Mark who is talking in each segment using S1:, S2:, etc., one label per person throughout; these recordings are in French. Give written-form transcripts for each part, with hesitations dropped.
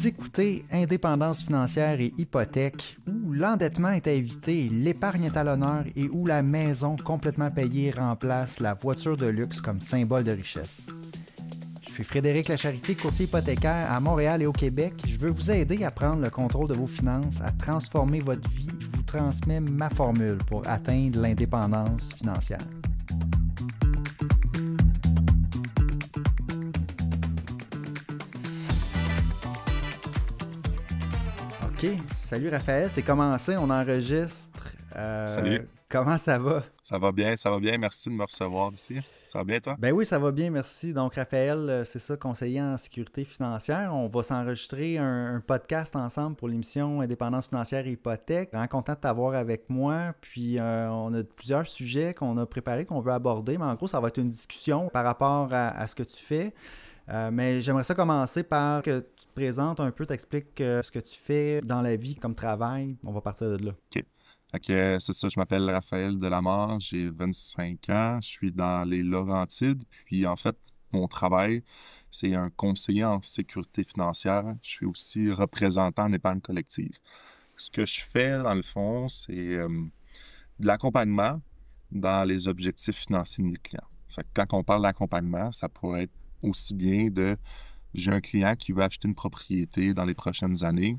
S1: Vous écoutez Indépendance financière et hypothèque, où l'endettement est à éviter, l'épargne est à l'honneur et où la maison complètement payée remplace la voiture de luxe comme symbole de richesse. Je suis Frédéric Lacharité, courtier hypothécaire à Montréal et au Québec. Je veux vous aider à prendre le contrôle de vos finances, à transformer votre vie. Je vous transmets ma formule pour atteindre l'indépendance financière. OK. Salut Raphaël, c'est commencé, on enregistre.
S2: Salut.
S1: Comment ça va?
S2: Ça va bien. Merci de me recevoir ici. Ça va bien, toi?
S1: Ben oui, ça va bien, merci. Donc, Raphaël, c'est ça, conseiller en sécurité financière. On va s'enregistrer un podcast ensemble pour l'émission Indépendance financière et hypothèque. Vraiment content de t'avoir avec moi. Puis, on a plusieurs sujets qu'on a préparés, qu'on veut aborder. Mais en gros, ça va être une discussion par rapport à ce que tu fais. Mais j'aimerais ça commencer par que tu te présentes un peu, t'expliques ce que tu fais dans la vie comme travail. On va partir de là.
S2: OK. C'est ça, je m'appelle Raphaël Delamarre, j'ai 25 ans, je suis dans les Laurentides. Puis en fait, mon travail, c'est un conseiller en sécurité financière. Je suis aussi représentant en épargne collective. Ce que je fais, dans le fond, c'est de l'accompagnement dans les objectifs financiers de mes clients. Fait que quand on parle d'accompagnement, ça pourrait être aussi bien de j'ai un client qui veut acheter une propriété dans les prochaines années.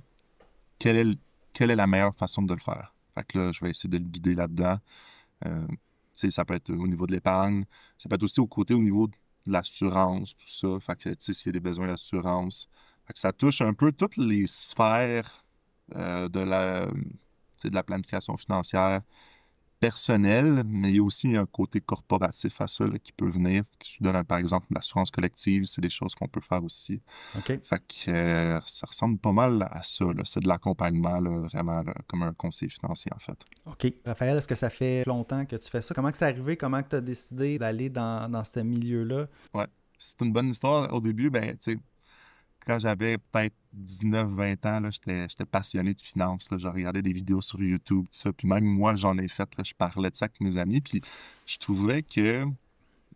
S2: Quelle est la meilleure façon de le faire? Fait que là, je vais essayer de le guider là-dedans. Ça peut être au niveau de l'épargne. Ça peut être aussi au niveau de l'assurance, tout ça. Fait que, s'il y a des besoins d'assurance. Fait que ça touche un peu toutes les sphères de la planification financière personnelle, mais il y a aussi un côté corporatif à ça là, qui peut venir. Je donne par exemple l'assurance collective, c'est des choses qu'on peut faire aussi.
S1: OK.
S2: Fait que ça ressemble pas mal à ça. Là. C'est de l'accompagnement, là, vraiment là, comme un conseiller financier en fait.
S1: OK. Raphaël, est-ce que ça fait longtemps que tu fais ça? Comment que c'est arrivé? Comment que tu as décidé d'aller dans ce milieu-là?
S2: Ouais. C'est une bonne histoire. Au début, ben, tu sais, quand j'avais peut-être 19-20 ans, là, j'étais passionné de finance. Là. Je regardais des vidéos sur YouTube, tout ça. Puis même moi, j'en ai fait. Là, je parlais de ça avec mes amis. Puis je trouvais que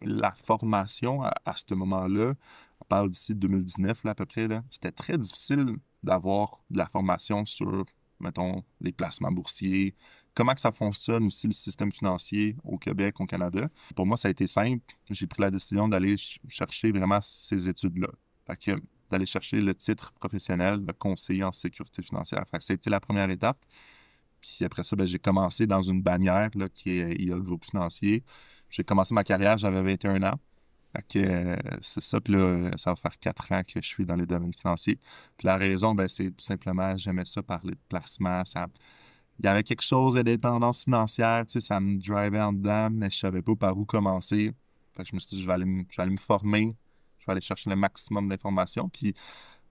S2: la formation à ce moment-là, on parle d'ici 2019 là, à peu près, là, c'était très difficile d'avoir de la formation sur, mettons, les placements boursiers, comment que ça fonctionne aussi le système financier au Québec, au Canada. Pour moi, ça a été simple. J'ai pris la décision d'aller chercher vraiment ces études-là. Fait que d'aller chercher le titre professionnel de conseiller en sécurité financière. Fait que ça a été la première étape. Puis après ça, j'ai commencé dans une bannière là, qui est IA Groupe Financier. J'ai commencé ma carrière, j'avais 21 ans. Fait que c'est ça. Puis là, ça va faire 4 ans que je suis dans les domaines financiers. Puis la raison, c'est tout simplement, j'aimais ça parler de placement. Il y avait quelque chose d'indépendance financière, ça me drivait en dedans, mais je savais pas par où commencer. Fait que je me suis dit, je vais aller me former. Je vais aller chercher le maximum d'informations. Puis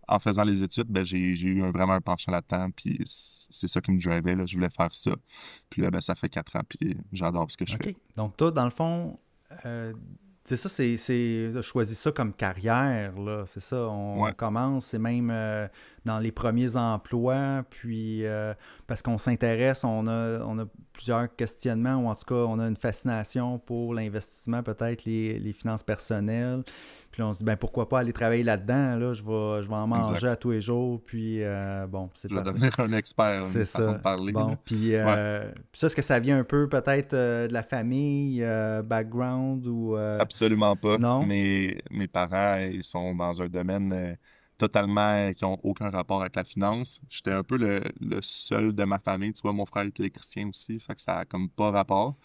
S2: en faisant les études, j'ai eu vraiment un penchant là-dedans. Puis c'est ça qui me drivait. Là. Je voulais faire ça. Puis là, ça fait 4 ans. Puis j'adore ce que je fais.
S1: Donc toi, dans le fond, c'est ça, je choisis ça comme carrière, là. C'est ça, on commence, c'est même dans les premiers emplois, puis parce qu'on s'intéresse, on a plusieurs questionnements, ou en tout cas, on a une fascination pour l'investissement, peut-être les finances personnelles. Puis là, on se dit, pourquoi pas aller travailler là-dedans, là, je vais en manger à tous les jours, puis c'est...
S2: Je vais devenir un expert, une façon de parler.
S1: Bon, puis ça, est-ce que ça vient un peu peut-être de la famille, background, ou...
S2: Absolument pas.
S1: Non?
S2: Mes parents, ils sont dans un domaine totalement qui n'ont aucun rapport avec la finance. J'étais un peu le seul de ma famille. Tu vois, mon frère est électricien aussi, fait que ça a comme pas rapport.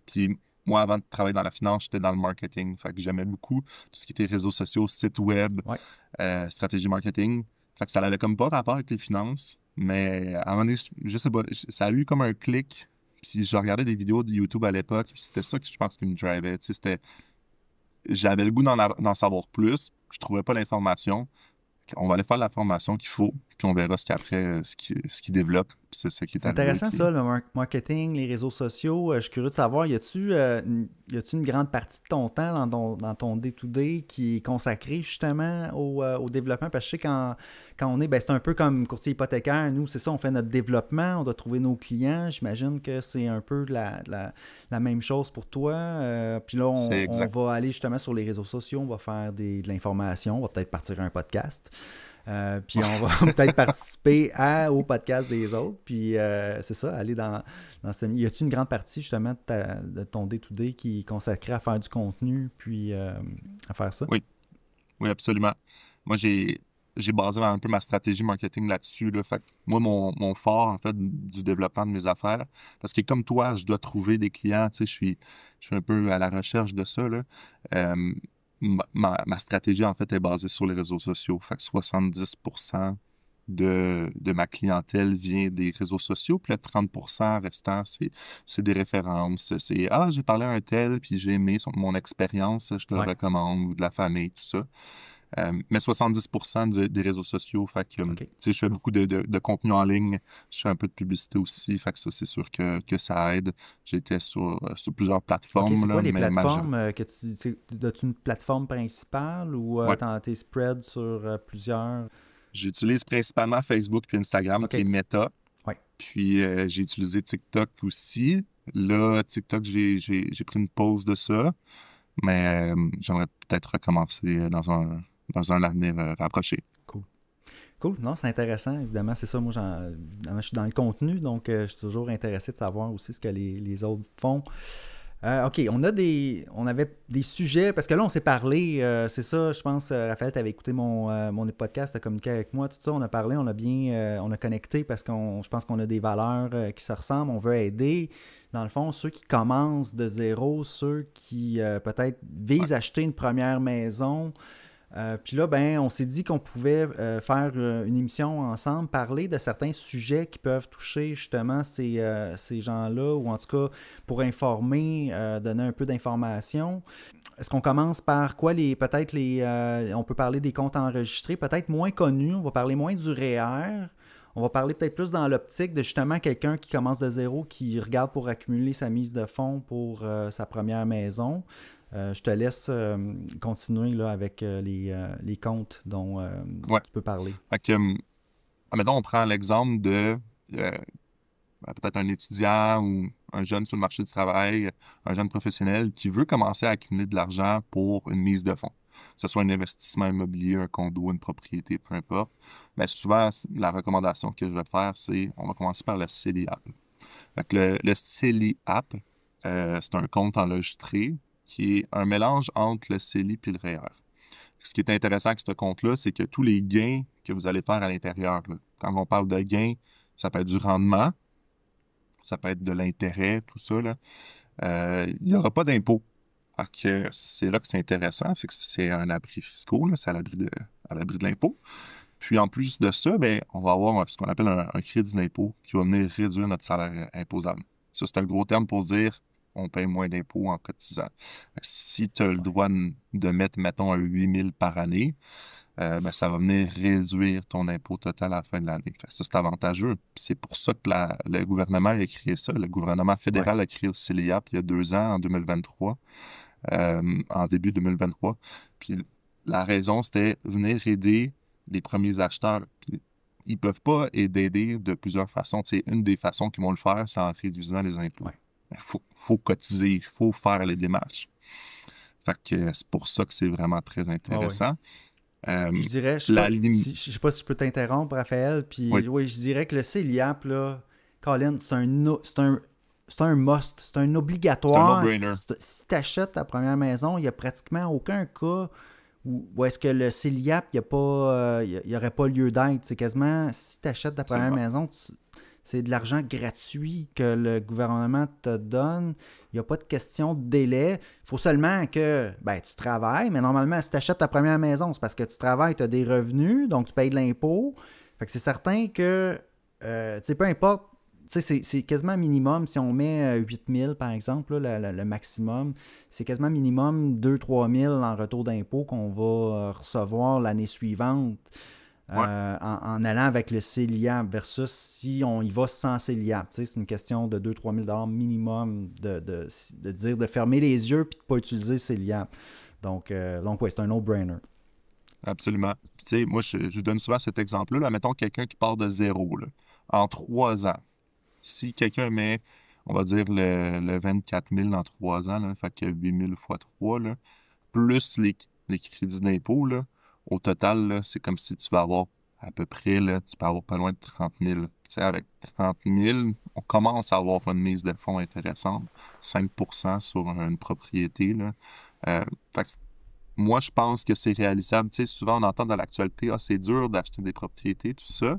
S2: Puis moi, avant de travailler dans la finance, j'étais dans le marketing. Fait que j'aimais beaucoup tout ce qui était réseaux sociaux, sites web, stratégie marketing. Fait que ça n'avait comme pas rapport avec les finances. Mais à un moment donné, je sais pas, ça a eu comme un clic. Puis je regardais des vidéos de YouTube à l'époque. Puis c'était ça que je pense qui me drivait. Tu sais, j'avais le goût d'en savoir plus. Je trouvais pas l'information. On va aller faire la formation qu'il faut, puis on verra ce qui développe. C'est ça qui est arrivé.
S1: Intéressant ça, le marketing, les réseaux sociaux. Je suis curieux de savoir, y a-tu une grande partie de ton temps dans ton day-to-day qui est consacrée justement au développement? Parce que je sais quand on est, c'est un peu comme courtier hypothécaire. Nous, c'est ça, on fait notre développement, on doit trouver nos clients. J'imagine que c'est un peu la même chose pour toi. Puis là, on va aller justement sur les réseaux sociaux, on va faire de l'information, on va peut-être partir un podcast. Puis on va peut-être participer au podcast des autres. Puis c'est ça, aller dans ce... Y a-t-il une grande partie justement de ton day-to-day qui est consacrée à faire du contenu, puis à faire ça?
S2: Oui, oui, absolument. Moi, j'ai basé un peu ma stratégie marketing là-dessus, là. Fait que moi, mon fort, en fait, du développement de mes affaires, parce que comme toi, je dois trouver des clients, tu sais, je suis un peu à la recherche de ça, là. Euh, ma stratégie, en fait, est basée sur les réseaux sociaux. Fait que 70% de ma clientèle vient des réseaux sociaux, puis le 30% restant, c'est des références. C'est, ah, j'ai parlé à un tel, puis j'ai aimé mon expérience, je te le
S1: Ouais,
S2: recommande, ou de la famille, tout ça. Mais 70% des réseaux sociaux, fait que, tu
S1: OK.
S2: sais, je fais beaucoup de contenu en ligne, je fais un peu de publicité aussi, fait que ça, c'est sûr que ça aide. J'étais sur plusieurs
S1: OK, c'est
S2: plateformes,
S1: quoi
S2: là,
S1: les
S2: mais
S1: plateformes as-tu une plateforme principale ou
S2: ouais,
S1: t'es spread sur plusieurs?
S2: j'utilise principalement Facebook puis Instagram, qui est
S1: OK,
S2: Meta.
S1: ouais.
S2: Puis j'ai utilisé TikTok aussi. Là, TikTok, j'ai pris une pause de ça, mais j'aimerais peut-être recommencer dans un avenir rapproché.
S1: Cool. Cool, non, c'est intéressant. Évidemment, c'est ça. Moi, évidemment, je suis dans le contenu, donc je suis toujours intéressé de savoir aussi ce que les autres font. OK, on avait des sujets, parce que là, on s'est parlé, c'est ça, je pense, Raphaël, tu avais écouté mon podcast, tu as communiqué avec moi, tout ça, on a parlé, on a connecté parce je pense qu'on a des valeurs qui se ressemblent, on veut aider, dans le fond, ceux qui commencent de zéro, ceux qui peut-être
S2: Ouais,
S1: visent à acheter une première maison. Puis là, ben, on s'est dit qu'on pouvait faire une émission ensemble, parler de certains sujets qui peuvent toucher justement ces gens-là, ou en tout cas pour informer, donner un peu d'informations. Est-ce qu'on commence par quoi on peut parler des comptes enregistrés, peut-être moins connus, on va parler moins du REER, on va parler peut-être plus dans l'optique de justement quelqu'un qui commence de zéro, qui regarde pour accumuler sa mise de fonds pour sa première maison. Je te laisse continuer là, avec les comptes dont
S2: ouais.
S1: tu peux parler.
S2: Fait que, admettons, on prend l'exemple de peut-être un étudiant ou un jeune sur le marché du travail, un jeune professionnel qui veut commencer à accumuler de l'argent pour une mise de fonds. Que ce soit un investissement immobilier, un condo, une propriété, peu importe. Mais souvent, la recommandation que je vais faire, c'est on va commencer par le CELI App. Fait que le CELI App, c'est un compte enregistré qui est un mélange entre le CELI et le REER. Ce qui est intéressant avec ce compte-là, c'est que tous les gains que vous allez faire à l'intérieur, là, quand on parle de gains, ça peut être du rendement, ça peut être de l'intérêt, tout ça, là. Il n'y aura pas d'impôt. Alors que c'est là que c'est intéressant, c'est que c'est un abri fiscal, là, c'est à l'abri de l'impôt. Puis en plus de ça, ben, on va avoir ce qu'on appelle un crédit d'impôt qui va venir réduire notre salaire imposable. Ça, c'est un gros terme pour dire on paye moins d'impôts en cotisant. Fait que si tu as le
S1: Ouais.
S2: droit de mettre, mettons, un 8 000 par année, ben, ça va venir réduire ton impôt total à la fin de l'année. Fait que ça, c'est avantageux. Puis c'est pour ça que le gouvernement a créé ça. Le gouvernement
S1: Ouais.
S2: fédéral a créé le CELIAP il y a 2 ans, en 2023, en début 2023. Puis la raison, c'était venir aider les premiers acheteurs. Puis, ils peuvent pas d'aider de plusieurs façons. Tu sais, une des façons qu'ils vont le faire, c'est en réduisant les impôts.
S1: Ouais.
S2: Il faut cotiser, il faut faire les démarches. Fait que c'est pour ça que c'est vraiment très
S1: Ouais, ouais.
S2: intéressant. Euh,
S1: Je dirais,
S2: la limite.
S1: je sais pas si je peux t'interrompre, Raphaël, puis
S2: Oui,
S1: oui, je dirais que le CELIAP, là, Colin, c'est un must, c'est un
S2: c'est un
S1: obligatoire.
S2: no-brainer.
S1: Si tu achètes ta première maison, il n'y a pratiquement aucun cas où est-ce que le CELIAP, il y aurait pas lieu d'être. C'est quasiment, si tu achètes ta première
S2: Absolument.
S1: maison, c'est de l'argent gratuit que le gouvernement te donne. Il n'y a pas de question de délai. Il faut seulement que tu travailles, mais normalement, si tu achètes ta première maison, c'est parce que tu travailles, tu as des revenus, donc tu payes de l'impôt. Fait que c'est certain que, peu importe, c'est quasiment minimum. Si on met 8 000, par exemple, là, le maximum, c'est quasiment minimum 2-3 000 en retour d'impôt qu'on va recevoir l'année suivante
S2: Ouais,
S1: en allant avec le CELIAP versus si on y va sans CELIAP. C'est une question de 2-3 000 minimum de dire de fermer les yeux et de ne pas utiliser CELIAP. Donc ouais, c'est un no-brainer.
S2: absolument. Puis, tu sais, moi, je donne souvent cet exemple-là. Là. Mettons quelqu'un qui part de zéro, là, en 3 ans. Si quelqu'un met, on va dire, le 24 000 en 3 ans, là, fait que 8 000 fois 3, là, plus les crédits d'impôt, là, au total, là, c'est comme si tu vas avoir à peu près, là, tu peux avoir pas loin de 30 000. Tu sais, avec 30 000, on commence à avoir une mise de fonds intéressante, 5% sur une propriété, là. Euh, fait que moi, je pense que c'est réalisable. Tu sais, souvent, on entend dans l'actualité, ah, c'est dur d'acheter des propriétés, tout ça.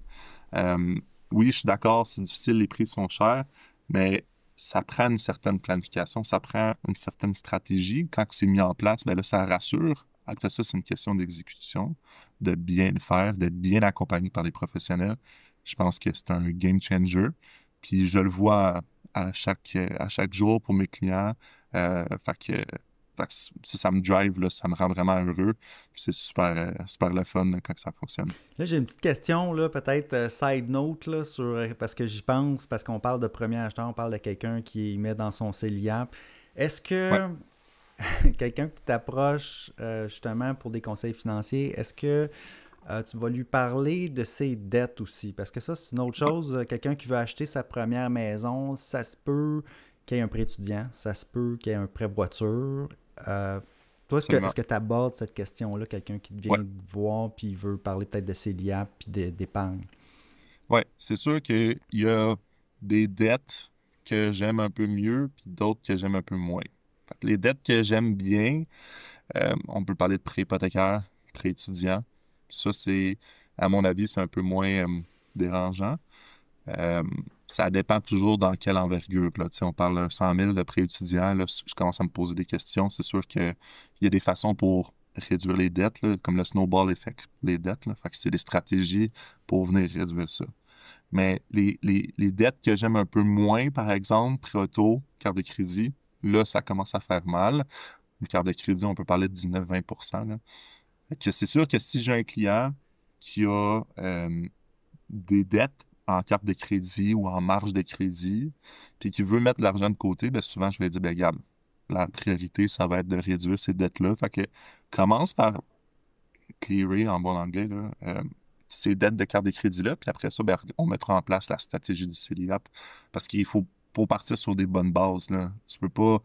S2: Euh, oui, je suis d'accord, c'est difficile, les prix sont chers, mais ça prend une certaine planification, ça prend une certaine stratégie. Quand c'est mis en place, ben là, ça rassure. Après ça, c'est une question d'exécution, de bien le faire, d'être bien accompagné par les professionnels. Je pense que c'est un game changer. Puis je le vois à chaque jour pour mes clients. Fait que ça me drive, là, ça me rend vraiment heureux. Puis c'est super le fun là, quand ça fonctionne.
S1: Là, j'ai une petite question, là, peut-être side note, là, parce que j'y pense, parce qu'on parle de premier acheteur, on parle de quelqu'un qui met dans son CELIAP. Est-ce
S2: Ouais,
S1: que quelqu'un qui t'approche justement pour des conseils financiers, est-ce que tu vas lui parler de ses dettes aussi? Parce que ça, c'est une autre
S2: ouais,
S1: chose. Quelqu'un qui veut acheter sa première maison, ça se peut qu'il y ait un prêt étudiant, ça se peut qu'il y ait un prêt voiture. Euh, Toi, est-ce
S2: absolument.
S1: que tu abordes cette question-là, quelqu'un qui
S2: Ouais,
S1: vient te voir puis veut parler peut-être de ses liens puis d'épargne?
S2: ouais. C'est sûr qu'il y a des dettes que j'aime un peu mieux, puis d'autres que j'aime un peu moins. Fait que les dettes que j'aime bien, on peut parler de prêt hypothécaire, prêt étudiant. Ça, à mon avis, c'est un peu moins dérangeant. Euh, Ça dépend toujours dans quelle envergure, là. Tu sais, on parle de 100 000 de prêt étudiant, là, je commence à me poser des questions. C'est sûr qu'il y a des façons pour réduire les dettes, là, comme le snowball effect, les dettes, là. Fait que c'est des stratégies pour venir réduire ça. Mais les dettes que j'aime un peu moins, par exemple, prêt auto, carte de crédit, là, ça commence à faire mal. Une carte de crédit, on peut parler de 19-20 là. Fait que c'est sûr que si j'ai un client qui a des dettes en carte de crédit ou en marge de crédit, puis qui veut mettre de l'argent de côté, ben souvent, je vais dire, ben regarde, la priorité, ça va être de réduire ces dettes-là. Fait que commence par clearer, en bon anglais, là, ces dettes de carte de crédit-là, puis après ça, ben, on mettra en place la stratégie du CELIAP, parce qu'il faut partir sur des bonnes bases, là. Tu peux pas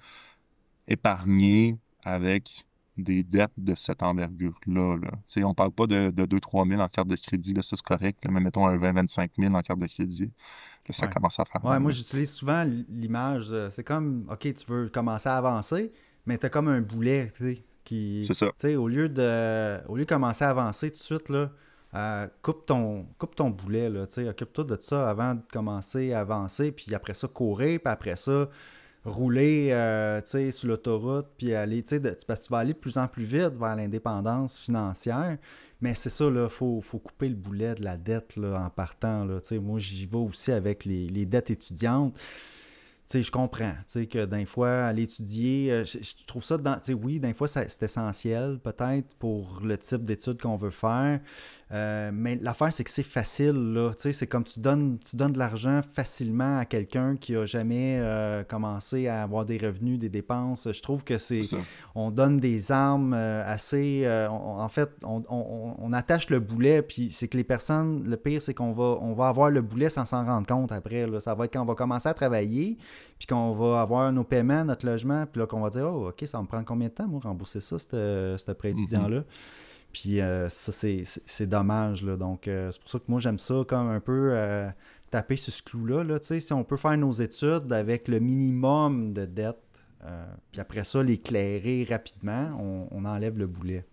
S2: épargner avec des dettes de cette envergure-là, là. Tu sais, on parle pas de 2-3 000 en carte de crédit, là, ça c'est correct, là, mais mettons un 20-25 000 en carte de crédit, là, ça
S1: Ouais.
S2: commence à faire
S1: Ouais,
S2: mal,
S1: moi
S2: là.
S1: j'utilise souvent l'image, c'est comme, OK, tu veux commencer à avancer, mais t'as comme un boulet, tu sais,
S2: C'est ça.
S1: au lieu de commencer à avancer tout de suite, là, coupe ton boulet, là, tu sais, occupe-toi de ça avant de commencer à avancer, puis après ça, courir, puis après ça, rouler, tu sais, sur l'autoroute, puis aller, tu sais, parce que tu vas aller de plus en plus vite vers l'indépendance financière. Mais c'est ça, là, faut couper le boulet de la dette là, en partant. Là, tu sais, moi, j'y vais aussi avec les dettes étudiantes. Tu sais, je comprends, tu sais, que d'un fois, aller étudier, je trouve ça, tu sais, oui, d'un fois, c'est essentiel, peut-être, pour le type d'études qu'on veut faire, mais l'affaire, c'est que c'est facile, là, tu sais, c'est comme tu donnes de l'argent facilement à quelqu'un qui a jamais commencé à avoir des revenus, des dépenses. Je trouve que
S2: C'est ça.
S1: on donne des armes assez, en fait, on attache le boulet, puis c'est que les personnes, le pire, c'est on va avoir le boulet sans s'en rendre compte après, là. Ça va être quand on va commencer à travailler, puis qu'on va avoir nos paiements, notre logement, puis là qu'on va dire, oh, OK, ça va me prendre combien de temps, moi, rembourser ça, ce prêt
S2: Mhm.
S1: étudiant-là. Puis ça, c'est dommage, là. Donc, c'est pour ça que moi, j'aime ça comme un peu taper sur ce clou-là, là. Tu sais, si on peut faire nos études avec le minimum de dettes, puis après ça, l'éclairer rapidement, on enlève le boulet.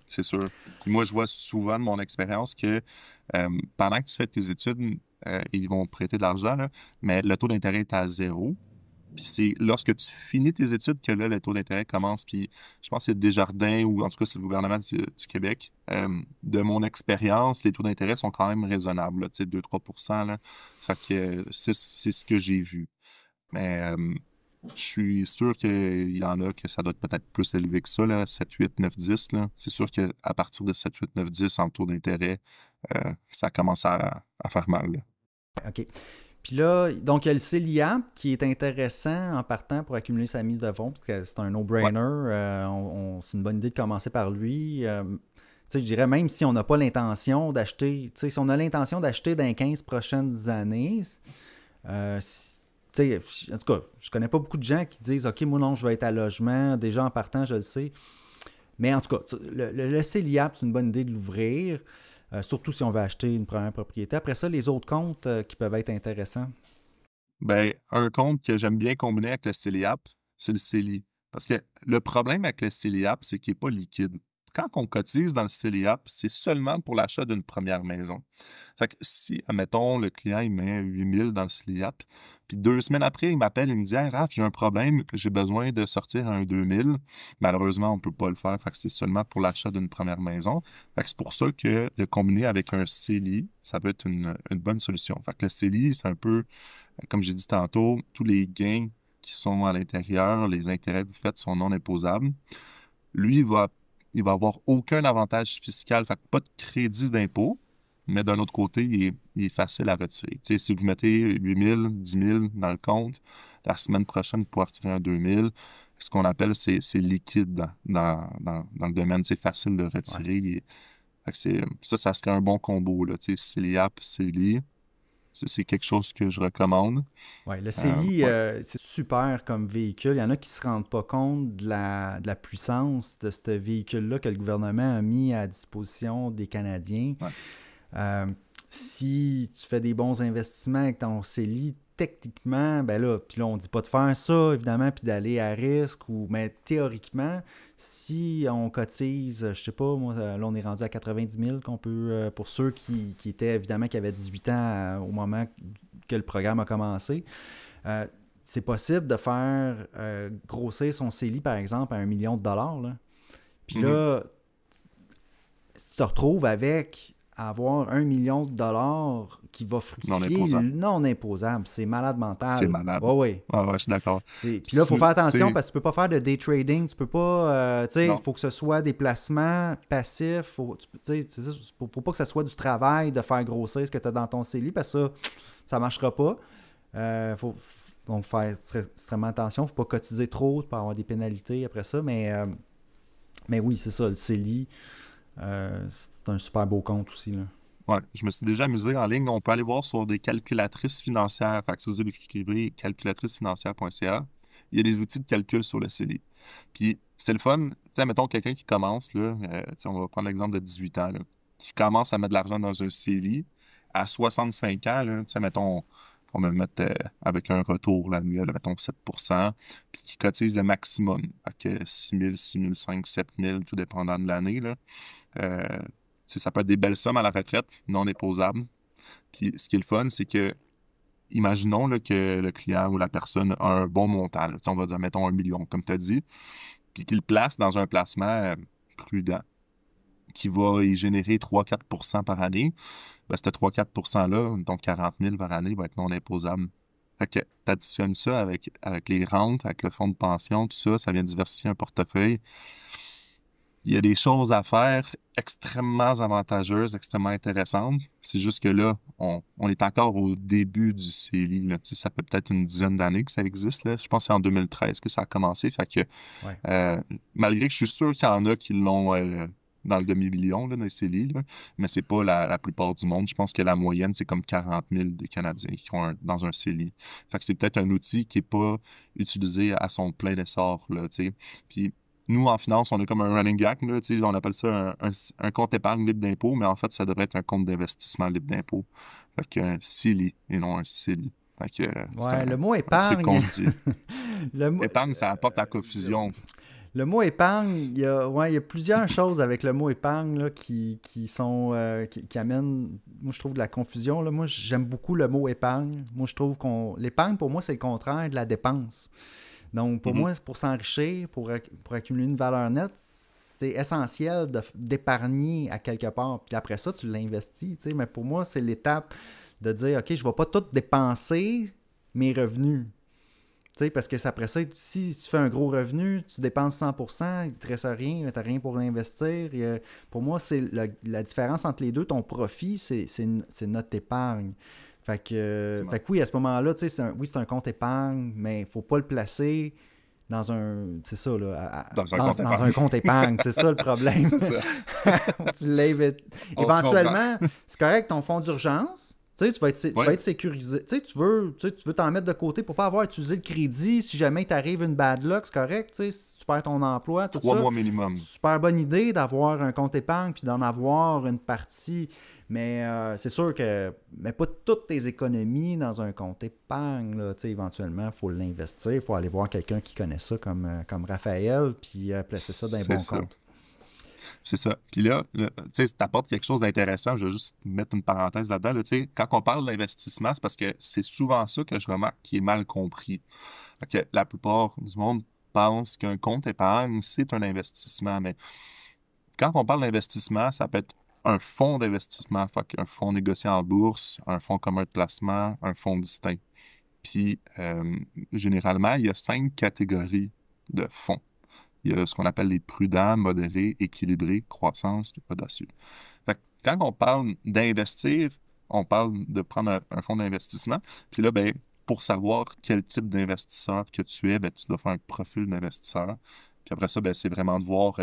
S2: C'est sûr. Puis moi, je vois souvent de mon expérience que pendant que tu fais tes études, ils vont te prêter de l'argent, là, mais le taux d'intérêt est à zéro. Puis c'est lorsque tu finis tes études que là, le taux d'intérêt commence. Puis je pense que c'est Desjardins ou en tout cas c'est le gouvernement du Québec. De mon expérience, les taux d'intérêt sont quand même raisonnables, là, tu sais, 2-3 là. Fait que c'est ce que j'ai vu. Mais je suis sûr qu'il y en a que ça doit être peut-être plus élevé que ça, là, 7, 8, 9, 10, là. C'est sûr qu'à partir de 7, 8, 9, 10 en taux d'intérêt, ça commence à faire mal, là.
S1: OK. Puis là, donc il y a le CELIAP qui est intéressant en partant pour accumuler sa mise de fonds, parce que c'est un
S2: Ouais,
S1: no-brainer. C'est une bonne idée de commencer par lui. Tu sais, je dirais même si on n'a pas l'intention d'acheter, tu sais, si on a l'intention d'acheter dans les 15 prochaines années, tu sais, en tout cas, je connais pas beaucoup de gens qui disent, OK, moi non, je vais être à logement, déjà en partant, je le sais. Mais en tout cas, le CELIAP, c'est une bonne idée de l'ouvrir. surtout si on veut acheter une première propriété. Après ça, les autres comptes qui peuvent être intéressants.
S2: Ben, un compte que j'aime bien combiner avec le CELIAP, c'est le CELI. Parce que le problème avec le CELIAP, c'est qu'il n'est pas liquide. Quand on cotise dans le CELIAP, c'est seulement pour l'achat d'une première maison. Fait que si, admettons, le client, il met 8 000 dans le CELIAP, puis 2 semaines après, il m'appelle, il me dit « Hey, Raph, j'ai un problème, j'ai besoin de sortir un 2 000. » Malheureusement, on ne peut pas le faire, fait que c'est seulement pour l'achat d'une première maison. Fait que c'est pour ça que de combiner avec un CELI, ça peut être une bonne solution. Fait que le CELI, c'est un peu, comme j'ai dit tantôt, tous les gains qui sont à l'intérieur, les intérêts que vous faites sont non imposables. Lui, il va avoir aucun avantage fiscal, fait que pas de crédit d'impôt, mais d'un autre côté, il est facile à retirer. Tu sais, si vous mettez 8 000, 10 000 dans le compte, la semaine prochaine, vous pouvez retirer un 2 000. Ce qu'on appelle, c'est liquide dans le domaine. C'est facile de retirer.
S1: Ouais.
S2: Fait que ça serait un bon combo, là. Tu sais, CELIAP, CELI. C'est quelque chose que je recommande.
S1: Ouais, le CELI,
S2: Ouais.
S1: c'est super comme véhicule. Il y en a qui ne se rendent pas compte de la puissance de ce véhicule-là que le gouvernement a mis à disposition des Canadiens.
S2: Ouais.
S1: Si tu fais des bons investissements avec ton CELI, techniquement, ben là, puis là, on ne dit pas de faire ça, évidemment, puis d'aller à risque, mais théoriquement, si on cotise, je sais pas, moi, là, on est rendu à 90 000 qu'on peut, pour ceux qui étaient, évidemment, qui avaient 18 ans au moment que le programme a commencé, c'est possible de faire grossir son CELI, par exemple, à 1 million de dollars, là. Puis là, tu te retrouves avec avoir 1 million de dollars qui va fructifier non imposable. C'est malade mental.
S2: C'est malade.
S1: Ouais.
S2: Ouais, je suis d'accord.
S1: Puis là, il faut faire attention parce que tu peux pas faire de day trading. Tu peux pas... il faut que ce soit des placements passifs. Faut pas que ce soit du travail de faire grossir ce que tu as dans ton CELI parce que ça marchera pas. Faut donc faire extrêmement attention. Faut pas cotiser trop pour avoir des pénalités après ça. Mais oui, c'est ça, le CELI. C'est un super beau compte aussi, là.
S2: Ouais, je me suis déjà amusé en ligne. On peut aller voir sur des calculatrices financières. Fait que si vous écrivez calculatricefinancière.ca, il y a des outils de calcul sur le CELI. Puis c'est le fun. Tu sais, mettons quelqu'un qui commence, là, on va prendre l'exemple de 18 ans, là, qui commence à mettre de l'argent dans un CELI. À 65 ans, là, tu sais, mettons, on va mettre avec un retour là, annuel, mettons 7%, puis qui cotise le maximum. Fait que 6 000, 6 500, 7 000, tout dépendant de l'année, là. Ça peut être des belles sommes à la retraite, non déposables. Puis ce qui est le fun, c'est que, imaginons là, que le client ou la personne a un bon montant, là, on va dire, mettons 1 million, comme tu as dit, puis qu'il le place dans un placement prudent, qui va y générer 3-4% par année. Ben, ce 3-4%-là, donc 40 000 par année, va être non imposable. Fait que tu additionnes ça avec les rentes, avec le fonds de pension, tout ça, ça vient diversifier un portefeuille. Il y a des choses à faire extrêmement avantageuses, extrêmement intéressantes. C'est juste que là, on est encore au début du CELI. Là. Tu sais, ça fait peut-être une dizaine d'années que ça existe. Là. Je pense que c'est en 2013 que ça a commencé. Fait que, malgré que je suis sûr qu'il y en a qui l'ont dans le demi-million, là, dans les CELI, là, mais c'est pas la plupart du monde. Je pense que la moyenne, c'est comme 40 000 des Canadiens qui ont dans un CELI. Fait que c'est peut-être un outil qui n'est pas utilisé à son plein essor. Là, tu sais. Puis, nous, en finance, on a comme un running gag, là, on appelle ça un compte épargne libre d'impôt, mais en fait, ça devrait être un compte d'investissement libre d'impôt. Fait qu'un CELI et non un CELI. Fait que,
S1: le mot épargne...
S2: Un truc qu'on se dit. Épargne, ça apporte la confusion.
S1: Le mot épargne, il y a plusieurs choses avec le mot épargne là, qui amènent, moi je trouve, de la confusion. Là. Moi, j'aime beaucoup le mot épargne. Moi, je trouve l'épargne, pour moi, c'est le contraire de la dépense. Donc, pour moi, pour s'enrichir, pour accumuler une valeur nette, c'est essentiel d'épargner à quelque part. Puis après ça, tu l'investis. Mais pour moi, c'est l'étape de dire, OK, je ne vais pas tout dépenser mes revenus. Parce que après ça, si tu fais un gros revenu, tu dépenses 100%, il ne te reste rien, tu n'as rien pour l'investir. Pour moi, c'est la différence entre les deux. Ton profit, c'est notre épargne. Fait que oui, à ce moment-là, c'est un compte épargne, mais il ne faut pas le placer dans un... C'est ça, là. Dans un compte épargne. C'est ça le problème.
S2: C'est ça.
S1: Tu lèves... Éventuellement, c'est correct, ton fonds d'urgence, Tu vas être sécurisé. Tu veux t'en mettre de côté pour pas avoir utilisé le crédit. Si jamais il t'arrive une bad luck, c'est correct. Si tu perds ton emploi, tout
S2: 3
S1: ça.
S2: mois minimum.
S1: Super bonne idée d'avoir un compte épargne puis d'en avoir une partie. Mais c'est sûr que mais pas toutes tes économies dans un compte épargne. Là, éventuellement, il faut l'investir. Il faut aller voir quelqu'un qui connaît ça comme Raphaël puis placer ça dans un bon compte.
S2: C'est ça. Puis là, tu sais, si t'apportes quelque chose d'intéressant, je vais juste mettre une parenthèse là-dedans. Là, tu sais, quand on parle d'investissement, c'est parce que c'est souvent ça que je remarque qui est mal compris. Fait que la plupart du monde pense qu'un compte épargne, c'est un investissement. Mais quand on parle d'investissement, ça peut être un fonds d'investissement, fait qu'un fonds négocié en bourse, un fonds commun de placement, un fonds distinct. Puis, généralement, il y a 5 catégories de fonds. Il y a ce qu'on appelle les prudents, modérés, équilibrés, croissance, puis audacieux. Fait que quand on parle d'investir, on parle de prendre un fonds d'investissement. Puis là, ben, pour savoir quel type d'investisseur que tu es, ben, tu dois faire un profil d'investisseur. Puis après ça, ben, c'est vraiment de voir